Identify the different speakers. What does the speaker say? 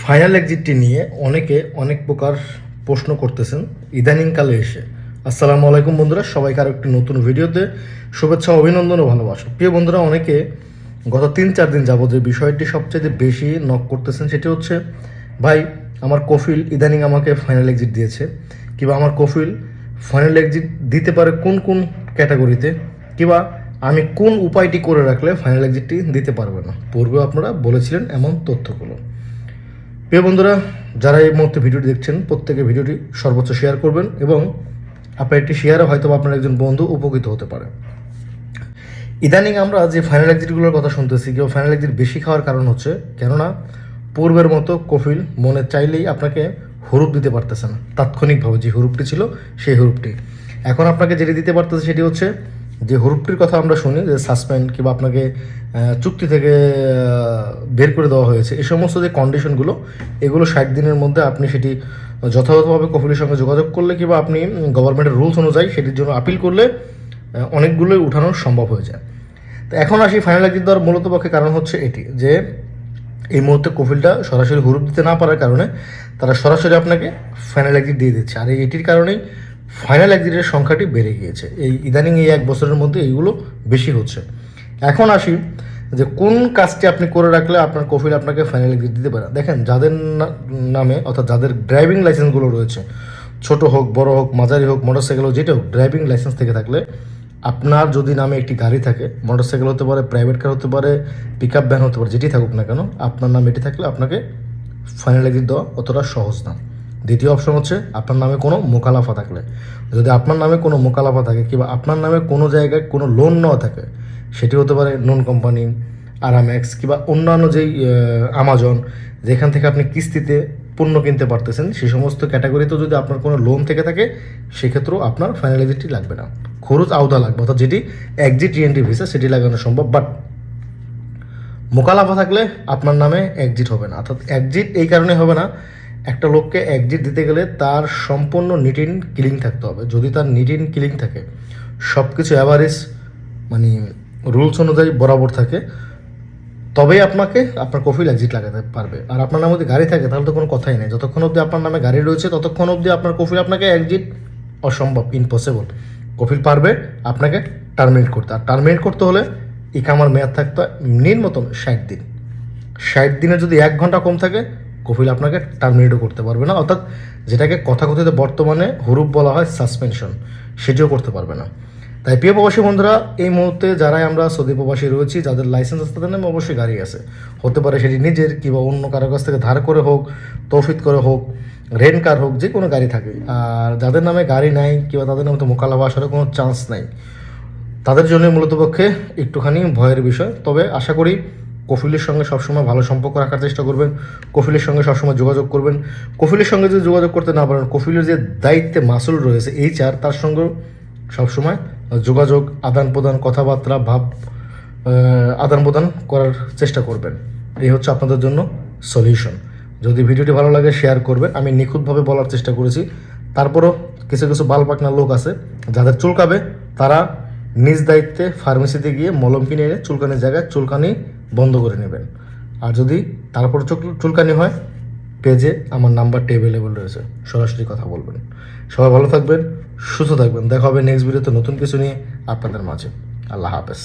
Speaker 1: Final এক্সিটটি নিয়ে অনেকে অনেক প্রকার প্রশ্ন করতেছেন ইদানিংকালে এসে। আসসালামু আলাইকুম বন্ধুরা, সবাইকে আরও একটি নতুন ভিডিওতে শুভেচ্ছা, অভিনন্দন ও ভালোবাসা। প্রিয় বন্ধুরা, অনেকে গত 3-4 দিন যাবত যে বিষয়টি সবচেয়ে বেশি নক করতেছেন সেটি হচ্ছে, ভাই আমার কফিল ইদানিং আমাকে ফাইনাল এক্সিট দিয়েছে, কিংবা আমার কফিল ফাইনাল এক্সিট দিতে পারে কোন কোন ক্যাটাগরিতে, কিংবা আমি কোন উপায়টি করে রাখলে ফাইনাল এক্সিটটি দিতে পারবে না। পূর্বে আপনারা বলেছিলেন এমন তথ্যগুলো। প্রিয় বন্ধুরা, যারা এই মুহূর্তে ভিডিওটি দেখছেন প্রত্যেকে ভিডিওটি সর্বোচ্চ শেয়ার করবেন এবং আপনার একটি শেয়ারে হয়তো আপনার একজন বন্ধু উপকৃত হতে পারে। ইদানিং আমরা যে ফাইনাল এক্সিটগুলোর কথা শুনতেছি, কেউ ফাইনাল এক্সিট বেশি খাওয়ার কারণ হচ্ছে কেননা পূর্বের মতো কফিল মনে চাইলেই আপনাকে হুরুপ দিতে পারতেছে না। তাৎক্ষণিকভাবে যে হুরুপটি ছিল সেই হুরুপটি এখন আপনাকে যেটি দিতে পারতেছে সেটি হচ্ছে যে হুরুপটির কথা আমরা শুনি যে সাসপেন্ড কিংবা আপনাকে চুক্তি থেকে বের করে দেওয়া হয়েছে, এই সমস্ত যে কন্ডিশনগুলো, এগুলো 60 দিনের মধ্যে আপনি সেটি যথাযথভাবে কফিলের সঙ্গে যোগাযোগ করলে কিংবা আপনি গভর্নমেন্টের রুলস অনুযায়ী সেটির জন্য আপিল করলে অনেকগুলোই উঠানো সম্ভব হয়ে যায়। তো এখন আসি ফাইনাল এক্সিট দেওয়ার মূলত পক্ষে কারণ হচ্ছে এটি যে এই মুহূর্তে কফিলটা সরাসরি হুরুপ দিতে না পারার কারণে তারা সরাসরি আপনাকে ফাইনাল এক্সিট দিয়ে দিচ্ছে, আর এটির কারণেই ফাইনাল এক্সিটের সংখ্যাটি বেড়ে গিয়েছে। এই ইদানিং এই 1 বছরের মধ্যে এইগুলো বেশি হচ্ছে। এখন আসি যে কোন কাজটি আপনি করে রাখলে আপনার কফিল আপনাকে ফাইনাল এক্সিট দিতে পারে। দেখেন, যাদের নামে অর্থাৎ যাদের ড্রাইভিং লাইসেন্সগুলো রয়েছে, ছোট হোক বড় হোক মাঝারি হোক মোটরসাইকেল হোক যেটা হোক, ড্রাইভিং লাইসেন্স থেকে থাকলে আপনার যদি নামে একটি গাড়ি থাকে, মোটরসাইকেল হতে পারে, প্রাইভেট কার হতে পারে, পিক আপ ভ্যান হতে পারে, যেটি থাকুক না কেন, আপনার নামে এটি থাকলে আপনাকে ফাইনাল এক্সিট দেওয়া অতটা সহজ না। দ্বিতীয় অপশন হচ্ছে আপনার নামে কোনো মোকালাফা থাকলে। যদি আপনার নামে কোনো মোকালাফা থাকে কিংবা আপনার নামে কোনো জায়গায় কোনো লোন নেওয়া থাকে, সেটি হতে পারে নোন কোম্পানি, আরামেক্স কিংবা অন্যান্য যেই আমাজন, যেখান থেকে আপনি কিস্তিতে পণ্য কিনতে পারতেছেন, সেই সমস্ত ক্যাটাগরিতেও যদি আপনার কোনো লোন থেকে থাকে, সেক্ষেত্রেও আপনার ফাইনাল এক্সিটটি লাগবে না। খরচ আওতা লাগবে, অর্থাৎ যেটি এক্সিট রিএন্ট্রি ভিসা সেটি লাগানো সম্ভব। বাট মোকালাফা থাকলে আপনার নামে এক্সিট হবে না। অর্থাৎ এক্সিট এই কারণে হবে না, একটা লোককে এক্সিট দিতে গেলে তার সম্পূর্ণ নিট ইন ক্লিন থাকতে হবে। যদি তার নিট ইন ক্লিন থাকে, সব কিছু অ্যাভারেজ মানে রুলস অনুযায়ী বরাবর থাকে, তবেই আপনাকে আপনার কফিল এক্সিট লাগাতে পারবে। আর আপনার নামে যদি গাড়ি থাকে তাহলে তো কোনো কথাই নেই। যতক্ষণ অবধি আপনার নামে গাড়ি রয়েছে ততক্ষণ অবধি আপনার কফিল আপনাকে এক্সিট অসম্ভব, ইম্পসিবল। কফিল পারবে আপনাকে টার্মিনেট করতে, আর টার্মিনেট করতে হলে ইকামার মেয়াদ থাকতে হয় নিম্নতম 60 দিন। 60 দিনের যদি 1 ঘন্টা কম থাকে, কফিল আপনাকে টার্মিনেটও করতে পারবে না, অর্থাৎ যেটাকে কথাকথিত বর্তমানে হুরুপ বলা হয় সাসপেনশন, সেটিও করতে পারবে না। তাই প্রিয় প্রবাসী বন্ধুরা, এই মুহূর্তে যারাই আমরা সৌদি প্রবাসী রয়েছি, যাদের লাইসেন্স আছে তাদের নামে অবশ্যই গাড়ি আছে, হতে পারে সেটি নিজের কিংবা অন্য কারোর কাছ থেকে ধার করে হোক, তৌফিক করে হোক, রেন্ট কার হোক, যে কোনো গাড়ি থাকে। আর যাদের নামে গাড়ি নাই কিংবা তাদের নামে তো মোকালাফা আসার কোনো চান্স নাই, তাদের জন্য মূলত পক্ষে একটুখানি ভয়ের বিষয়। তবে আশা করি কফিলের সঙ্গে সবসময় ভালো সম্পর্ক রাখার চেষ্টা করবেন, কফিলের সঙ্গে সবসময় যোগাযোগ করবেন। কফিলের সঙ্গে যদি যোগাযোগ করতে না পারেন, কফিলের যে দায়িত্বে মাসুল রয়েছে HR, তার সঙ্গেও সবসময় যোগাযোগ, আদান প্রদান, কথাবার্তা, ভাব আদান প্রদান করার চেষ্টা করবেন। এই হচ্ছে আপনাদের জন্য সলিউশন। যদি ভিডিওটি ভালো লাগে শেয়ার করবেন। আমি নিখুঁতভাবে বলার চেষ্টা করেছি, তারপরও কিছু কিছু বালপাকনা লোক আছে যাদের চুলকাবে, তারা নিজ দায়িত্বে ফার্মেসিতে গিয়ে মলম কিনে এনে চুলকানির জায়গায় চুলকানি বন্ধ করে নেবেন। আর যদি তারপর চুলকানি হয়, পেজে আমার নাম্বারটি অ্যাভেলেবল রয়েছে, সরাসরি কথা বলবেন। সবাই ভালো থাকবেন, সুস্থ থাকবেন। দেখা হবে নেক্সট ভিডিওতে নতুন কিছু নিয়ে আপনাদের মাঝে। আল্লাহ হাফেজ।